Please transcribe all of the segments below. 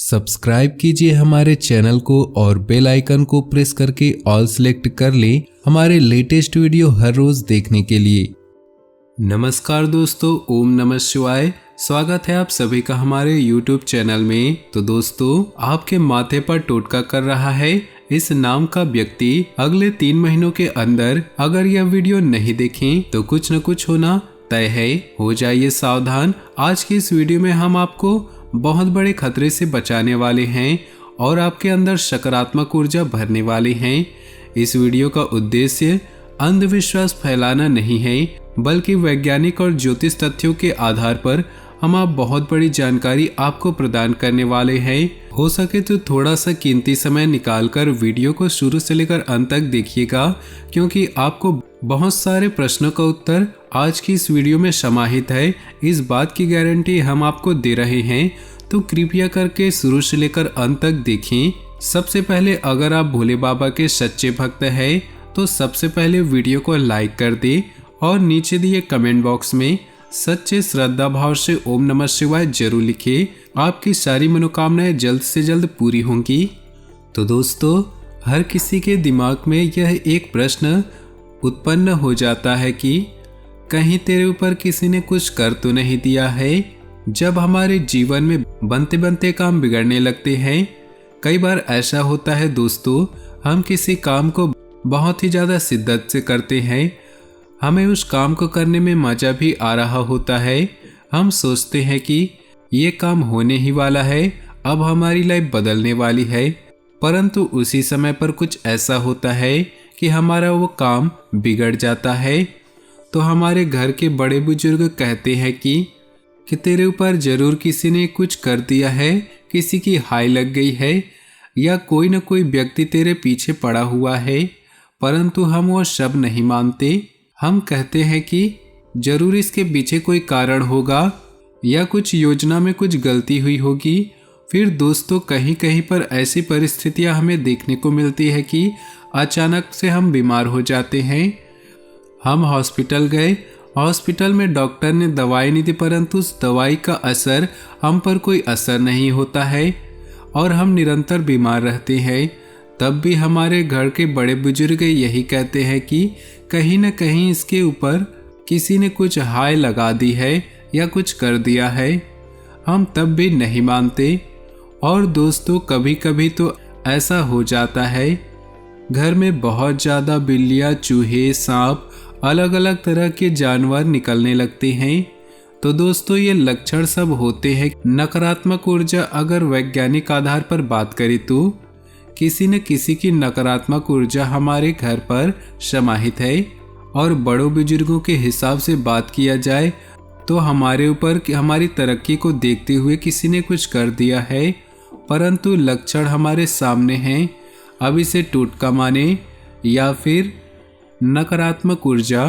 Subscribe कीजिए हमारे channel को और बेल आइकन को प्रेस करके ऑल सेलेक्ट कर लें हमारे लेटेस्ट वीडियो हर रोज देखने के लिए। नमस्कार दोस्तों, ओम नमः शिवाय। स्वागत है आप सभी का हमारे YouTube चैनल में। तो दोस्तों, आपके माथे पर टोटका कर रहा है इस नाम का व्यक्ति अगले 3 महीनों के अंदर अगर यह वीडियो नहीं देखें तो कुछ न कुछ होना तय है। हो जाइए सावधान। आज की इस वीडियो में हम आपको बहुत बड़े खतरे से बचाने वाले हैं और आपके अंदर सकारात्मक ऊर्जा भरने वाले हैं। इस वीडियो का उद्देश्य अंधविश्वास फैलाना नहीं है, बल्कि वैज्ञानिक और ज्योतिष तथ्यों के आधार पर हम आप बहुत बड़ी जानकारी आपको प्रदान करने वाले हैं। हो सके तो थोड़ा सा कीमती समय निकालकर वीडियो को शुरू से लेकर अंत तक देखिएगा, क्योंकि आपको बहुत सारे प्रश्नों का उत्तर आज की इस वीडियो में समाहित है। इस बात की गारंटी हम आपको दे रहे हैं, तो कृपया करके शुरू से लेकर अंत तक देखें। सबसे पहले, अगर आप भोले बाबा के सच्चे भक्त हैं तो सबसे पहले वीडियो को लाइक कर दे और नीचे दिए कमेंट बॉक्स में सच्चे श्रद्धा भाव से ओम नमः शिवाय जरूर लिखे। आपकी सारी मनोकामनाएं जल्द से जल्द पूरी होंगी। तो दोस्तों, हर किसी के दिमाग में यह एक प्रश्न उत्पन्न हो जाता है कि कहीं तेरे ऊपर किसी ने कुछ कर तो नहीं दिया है। जब हमारे जीवन में बनते बनते काम बिगड़ने लगते हैं, कई बार ऐसा होता है दोस्तों, हम किसी काम को बहुत ही ज़्यादा शिद्दत से करते हैं। हमें उस काम को करने में मज़ा भी आ रहा होता है। हम सोचते हैं कि ये काम होने ही वाला है, अब हमारी लाइफ बदलने वाली है। परंतु उसी समय पर कुछ ऐसा होता है कि हमारा वो काम बिगड़ जाता है। तो हमारे घर के बड़े बुजुर्ग कहते हैं कि तेरे ऊपर ज़रूर किसी ने कुछ कर दिया है, किसी की हाय लग गई है या कोई न कोई व्यक्ति तेरे पीछे पड़ा हुआ है। परंतु हम वो सब नहीं मानते। हम कहते हैं कि जरूर इसके पीछे कोई कारण होगा या कुछ योजना में कुछ गलती हुई होगी। फिर दोस्तों, कहीं कहीं पर ऐसी परिस्थितियां हमें देखने को मिलती है कि अचानक से हम बीमार हो जाते हैं। हम हॉस्पिटल गए, हॉस्पिटल में डॉक्टर ने दवाई नहीं दी, परंतु उस दवाई का असर हम पर कोई असर नहीं होता है और हम निरंतर बीमार रहते हैं। तब भी हमारे घर के बड़े बुजुर्ग यही कहते हैं कि कहीं न कहीं इसके ऊपर किसी ने कुछ हाय लगा दी है या कुछ कर दिया है। हम तब भी नहीं मानते। और दोस्तों, कभी कभी तो ऐसा हो जाता है, घर में बहुत ज़्यादा बिल्लियाँ, चूहे, सांप, अलग अलग तरह के जानवर निकलने लगते हैं। तो दोस्तों, ये लक्षण सब होते हैं। नकारात्मक ऊर्जा, अगर वैज्ञानिक आधार पर बात करें तो किसी न किसी की नकारात्मक ऊर्जा हमारे घर पर समाहित है। और बड़ों बुजुर्गों के हिसाब से बात किया जाए तो हमारे ऊपर हमारी तरक्की को देखते हुए किसी ने कुछ कर दिया है, परंतु लक्षण हमारे सामने हैं। अब इसे टोटका माने या फिर नकारात्मक ऊर्जा,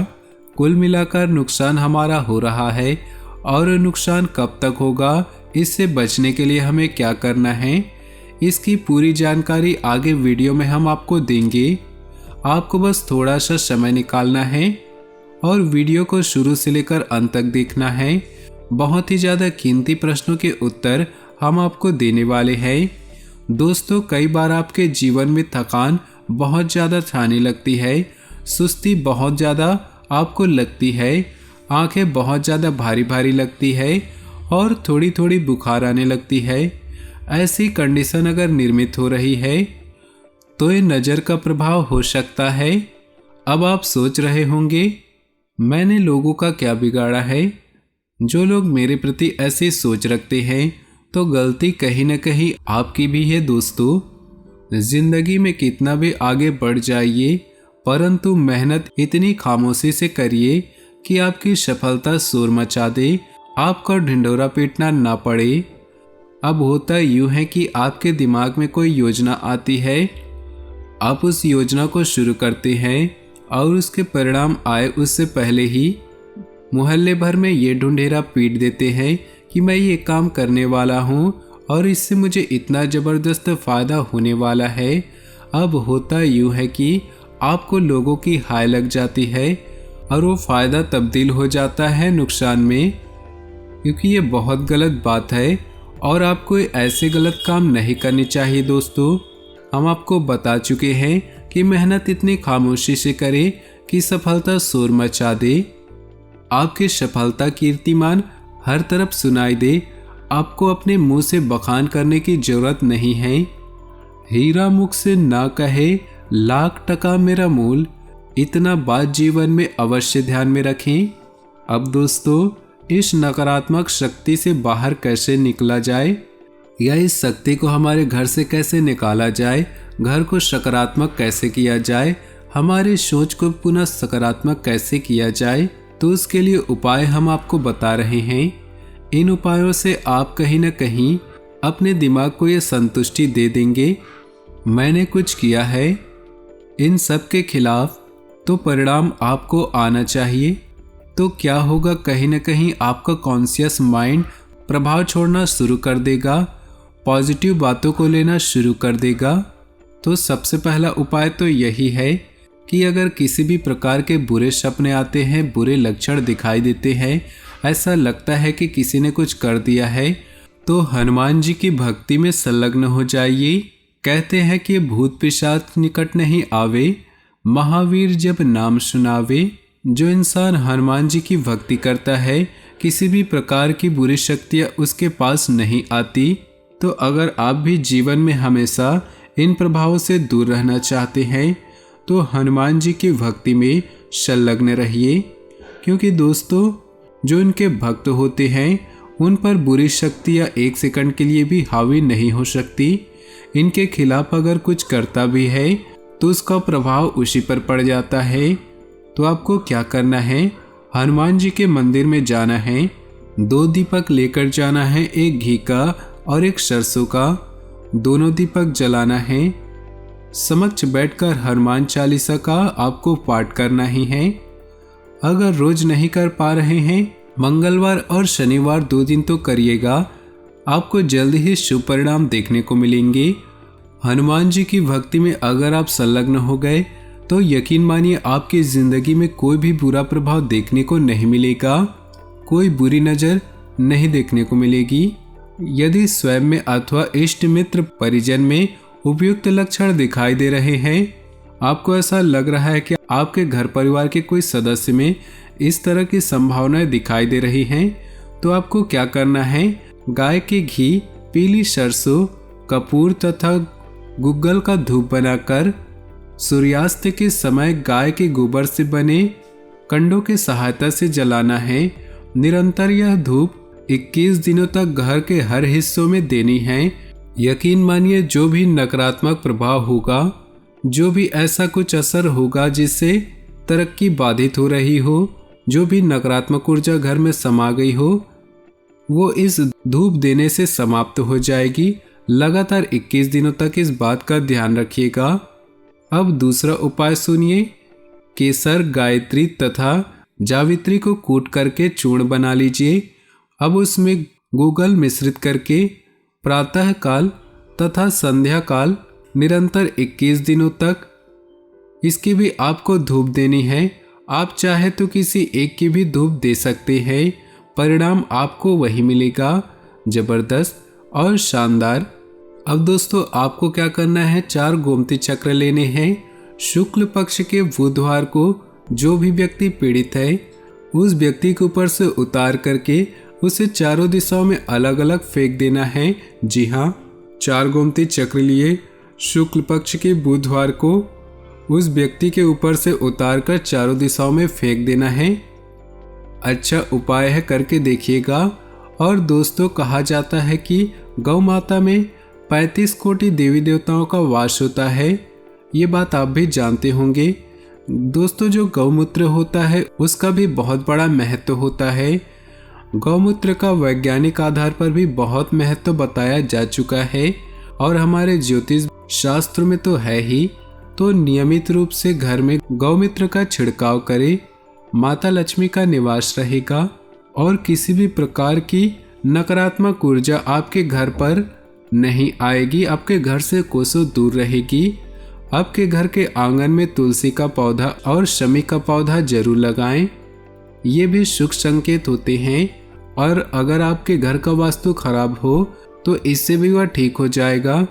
कुल मिलाकर नुकसान हमारा हो रहा है। और नुकसान कब तक होगा, इससे बचने के लिए हमें क्या करना है, इसकी पूरी जानकारी आगे वीडियो में हम आपको देंगे। आपको बस थोड़ा सा समय निकालना है और वीडियो को शुरू से लेकर अंत तक देखना है। बहुत ही ज़्यादा कीमती प्रश्नों के उत्तर हम आपको देने वाले हैं। दोस्तों, कई बार आपके जीवन में थकान बहुत ज़्यादा छाने लगती है, सुस्ती बहुत ज़्यादा आपको लगती है, आंखें बहुत ज़्यादा भारी भारी लगती है और थोड़ी थोड़ी बुखार आने लगती है। ऐसी कंडीशन अगर निर्मित हो रही है तो ये नज़र का प्रभाव हो सकता है। अब आप सोच रहे होंगे, मैंने लोगों का क्या बिगाड़ा है? जो लोग मेरे प्रति ऐसी सोच रखते हैं तो गलती कहीं न कहीं आपकी भी है। दोस्तों, जिंदगी में कितना भी आगे बढ़ जाइए, परंतु मेहनत इतनी खामोशी से करिए कि आपकी सफलता शोर मचा दे, आपका ढिंढोरा पीटना ना पड़े। अब होता यूँ है कि आपके दिमाग में कोई योजना आती है, आप उस योजना को शुरू करते हैं और उसके परिणाम आए उससे पहले ही मोहल्ले भर में ये ढूंढेरा पीट देते हैं कि मैं ये काम करने वाला हूँ और इससे मुझे इतना ज़बरदस्त फ़ायदा होने वाला है। अब होता यूँ है कि आपको लोगों की हाय लग जाती है और वो फ़ायदा तब्दील हो जाता है नुकसान में, क्योंकि ये बहुत गलत बात है और आपको ऐसे गलत काम नहीं करने चाहिए। दोस्तों, हम आपको बता चुके हैं कि मेहनत इतनी खामोशी से करें कि सफलता शोर मचा दे। आपकी सफलता कीर्तिमान हर तरफ सुनाई दे। आपको अपने मुंह से बखान करने की जरूरत नहीं है। हीरा मुख से ना कहे लाख टका मेरा मूल, इतना बात जीवन में अवश्य ध्यान में रखें। अब दोस्तों, इस नकारात्मक शक्ति से बाहर कैसे निकला जाए या इस शक्ति को हमारे घर से कैसे निकाला जाए, घर को सकारात्मक कैसे किया जाए, हमारी सोच को पुनः सकारात्मक कैसे किया जाए, तो उसके लिए उपाय हम आपको बता रहे हैं। इन उपायों से आप कहीं न कहीं अपने दिमाग को ये संतुष्टि दे देंगे, मैंने कुछ किया है। इन सब के खिलाफ तो परिणाम आपको आना चाहिए। तो क्या होगा, कहीं न कहीं आपका कॉन्शियस माइंड प्रभाव छोड़ना शुरू कर देगा, पॉजिटिव बातों को लेना शुरू कर देगा। तो सबसे पहला उपाय तो यही है कि अगर किसी भी प्रकार के बुरे सपने आते हैं, बुरे लक्षण दिखाई देते हैं, ऐसा लगता है कि किसी ने कुछ कर दिया है, तो हनुमान जी की भक्ति में संलग्न हो जाइए। कहते हैं कि भूत पिशाच निकट नहीं आवे, महावीर जब नाम सुनावे। जो इंसान हनुमान जी की भक्ति करता है, किसी भी प्रकार की बुरी शक्तियाँ उसके पास नहीं आती। तो अगर आप भी जीवन में हमेशा इन प्रभावों से दूर रहना चाहते हैं, तो हनुमान जी की भक्ति में संलग्न रहिए। क्योंकि दोस्तों, जो इनके भक्त होते हैं, उन पर बुरी शक्तियाँ एक सेकंड के लिए भी हावी नहीं हो सकती। इनके खिलाफ अगर कुछ करता भी है, तो उसका प्रभाव उसी पर पड़ जाता है। तो आपको क्या करना है, हनुमान जी के मंदिर में जाना है, 2 दीपक लेकर जाना है, एक घी का और एक सरसों का। दोनों दीपक जलाना है। समक्ष बैठकर हनुमान चालीसा का आपको पाठ करना ही है। अगर रोज नहीं कर पा रहे हैं, मंगलवार और शनिवार 2 दिन तो करिएगा, आपको जल्द ही शुभ परिणाम देखने को मिलेंगे। हनुमान जी की भक्ति में अगर आप संलग्न हो गए, तो यकीन मानिए आपकी जिंदगी में कोई भी बुरा प्रभाव देखने को नहीं मिलेगा, कोई बुरी नज़र नहीं देखने को मिलेगी। यदि स्वयं में अथवा इष्ट मित्र परिजन में उपयुक्त लक्षण दिखाई दे रहे हैं, आपको ऐसा लग रहा है कि आपके घर परिवार के कोई सदस्य में इस तरह की संभावनाएं दिखाई दे रही हैं, तो आपको क्या करना है, गाय के घी, पीली सरसों, कपूर तथा गुग्गल का धूप बनाकर सूर्यास्त के समय गाय के गोबर से बने कंडों की सहायता से जलाना है। निरंतर यह धूप 21 दिनों तक घर के हर हिस्सों में देनी है। यकीन मानिए, जो भी नकारात्मक प्रभाव होगा, जो भी ऐसा कुछ असर होगा जिससे तरक्की बाधित हो रही हो, जो भी नकारात्मक ऊर्जा घर में समा गई हो, वो इस धूप देने से समाप्त हो जाएगी। लगातार 21 दिनों तक इस बात का ध्यान रखिएगा। अब दूसरा उपाय सुनिए। केसर, गायत्री तथा जावित्री को कूट करके चूर्ण बना लीजिए। अब उसमें गुग्गल मिश्रित करके प्रातः काल तथा संध्या काल निरंतर 21 दिनों तक इसकी भी आपको धूप देनी है। आप चाहे तो किसी एक की भी धूप दे सकते हैं, परिणाम आपको वही मिलेगा, जबरदस्त और शानदार। अब दोस्तों, आपको क्या करना है, 4 गोमती चक्र लेने हैं। शुक्ल पक्ष के बुधवार को जो भी व्यक्ति पीड़ित है, उस व्यक्ति के ऊपर से उतार करके उसे चारों दिशाओं में अलग अलग फेंक देना है। जी हाँ, 4 गोमती चक्र लिए शुक्ल पक्ष के बुधवार को उस व्यक्ति के ऊपर से उतार कर चारों दिशाओं में फेंक देना है। अच्छा उपाय है, करके देखिएगा। और दोस्तों, कहा जाता है कि गौ माता में 35 कोटि देवी देवताओं का वास होता है। ये बात आप भी जानते होंगे। दोस्तों, जो गौमूत्र होता है उसका भी बहुत बड़ा महत्व होता है। गौमूत्र का वैज्ञानिक आधार पर भी बहुत महत्व बताया जा चुका है और हमारे ज्योतिष शास्त्र में तो है ही। तो नियमित रूप से घर में गौमूत्र का छिड़काव करें, माता लक्ष्मी का निवास रहेगा और किसी भी प्रकार की नकारात्मक ऊर्जा आपके घर पर नहीं आएगी, आपके घर से कोसों दूर रहेगी। आपके घर के आंगन में तुलसी का पौधा और शमी का पौधा जरूर लगाएं, ये भी शुभ संकेत होते हैं। और अगर आपके घर का वास्तु खराब हो तो इससे भी वह ठीक हो जाएगा।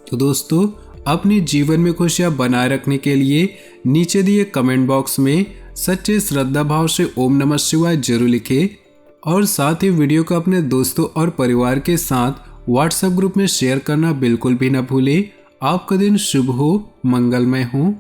तो दोस्तों, अपने जीवन में खुशियाँ बनाए रखने के लिए नीचे दिए कमेंट बॉक्स में सच्चे श्रद्धा भाव से ओम नमः शिवाय जरूर लिखें और साथ ही वीडियो को अपने दोस्तों और परिवार के साथ व्हाट्सएप ग्रुप में शेयर करना बिल्कुल भी ना भूलें। आपका दिन शुभ हो, मंगलमय हो।